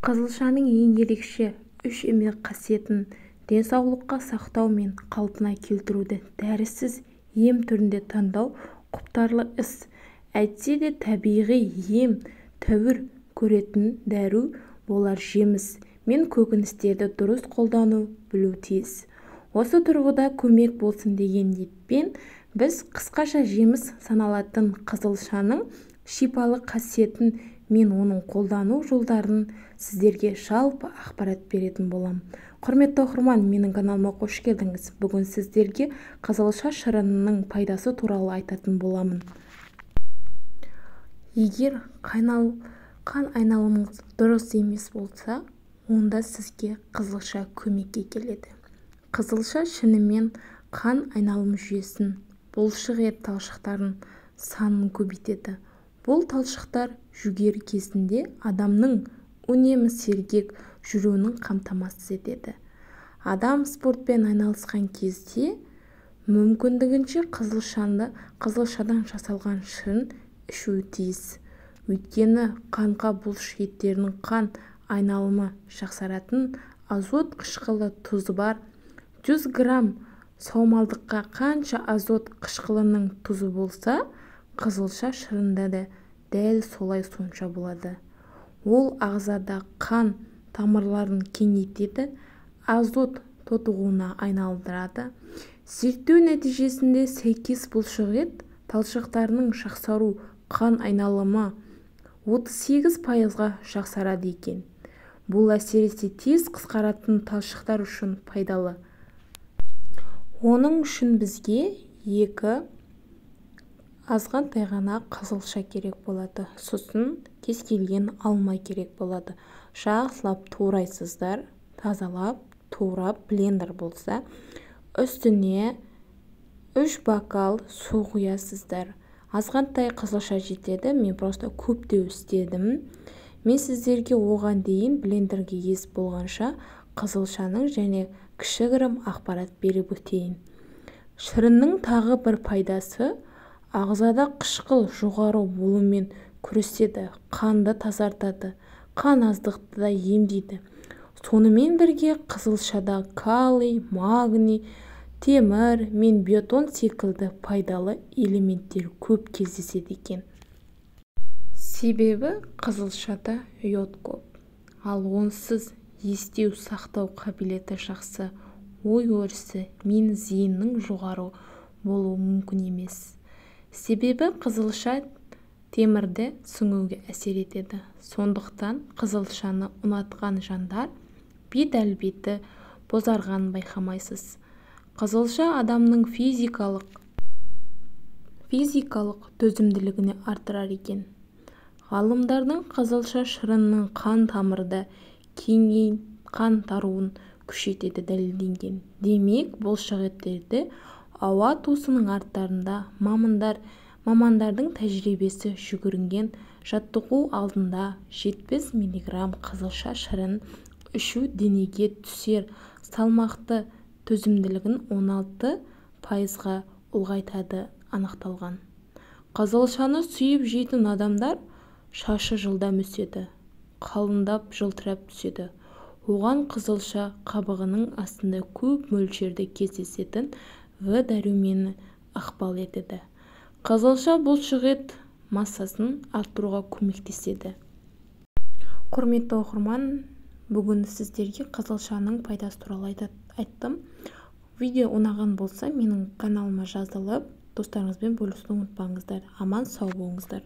Қызылшаның ең ерекше үш еңбек қасиетін денсаулыққа сақтау мен қалпына келтіруді дәрісіз ем түрінде таңдау құптарлы іс. Әйтсе де табиғи ем тәуір көретін дәру болар жеміс мен көкөністерді дұрыс қолдану білу тиіс. Осы тұрғыда көмек болсын деген ниетпен біз қысқаша жеміс саналатын қызылшаның шипалы қасиетін мен оның қолдану жолдарын сіздерге жалпы ақпарат беретін болам. Құрметті оқырман, менің каналыма қош келдіңіз. Бүгін сіздерге қызылша шырынының пайдасы туралы айтатын боламын. Егер қан айналымыңыз дұрыс емес болса, онда сізге қызылша көмекке келеді. Қызылша шынымен қан айналым жүйесін, бұлшық ет талшықтарын санын көбейтеді. Бұл талшықтар жүгері кезінде адамның үнемі сергек жүруінің қамтамасыз етеді. Адам спортпен айналысқан кезде мүмкіндігінше қызылшадан жасалған шырын ішуі тиіс. Өйткені қанға бұлшық еттерінің қан айналымы жақсаратын азот қышқылы тұзы бар. 100 грамм саумалдыққа қанша азот қышқылының тұзы болса, қызылша шырында да дәл солай сонша болады. Ол ағзада қан тамырларын кеңейтеді, азот тотығуына айналдырады. Зерттеу нәтижесінде сәйкес бұлшық ет талшықтарының жақсару қан айналымы 38%-ға жақсарады екен. Бұл әсіресе тез қысқаратын талшықтар үшін пайдалы. Оның үшін бізге 2 азғантай ғана қызылша керек болады. Сосын кез келген алма керек болады. Жақсылап турайсыздар, тазалап, турап, блендер болса, үстіне 3 бокал су құясыздар. Азғантай қызылша жетеді, мен просто көптеу істедім. Мен сіздерге оған дейін блендерге ез болғанша қызылшаның және кішігірім ақпарат беріп өтейін. Шырынның тағы бір пайдасы ағзада қышқыл жоғары болумен күреседі, қанды тазартады, қан аздықты да емдейді. Сонымен бірге қызылшада калий, магний, темір мен бетон секілді пайдалы элементтер көп кездеседі екен. Себебі қызылшада йод көп, ал онсыз естеу сақтау қабілеті жақсы, ой өрісі мен зейіннің жоғары болуы мүмкін емес. Себебі қызылша темірді сіңуге әсер етеді. Сондықтан қызылшаны ұнатқан жандар бет әлпеті бозарғанын байқамайсыз. Қызылша адамның физикалық төзімділігіне артырар екен. Ғалымдардың қызылша шырынының қан тамырда кеңейіп қан таруын күшейтеді дәлелденген. Демек, бұлшық еттерді ауа тосының арттарында мамандардың тәжірибесі жүгірген жаттығу алдында 70 мг қызылша шырын ішу денеге түсер салмақты төзімділігін 16%-ға ұлғайтады анықталған. Қызылшаны сүйіп жейтін адамдар шашы жылдам өседі, қалыңдап жылтырап түседі. Оған қызылша қабығының астында көп мөлшерде кездесетін В дәрумені ықпал етеді. Қызылша бұлшық ет массасын арттыруға көмектеседі. Құрметті оқырман, бүгін сіздерге қызылшаның пайдасы туралы айттым. Видео ұнаған болса, менің каналыма жазылып, достарыңызбен бөлісуді ұмытпаңыздар. Аман сау болыңыздар.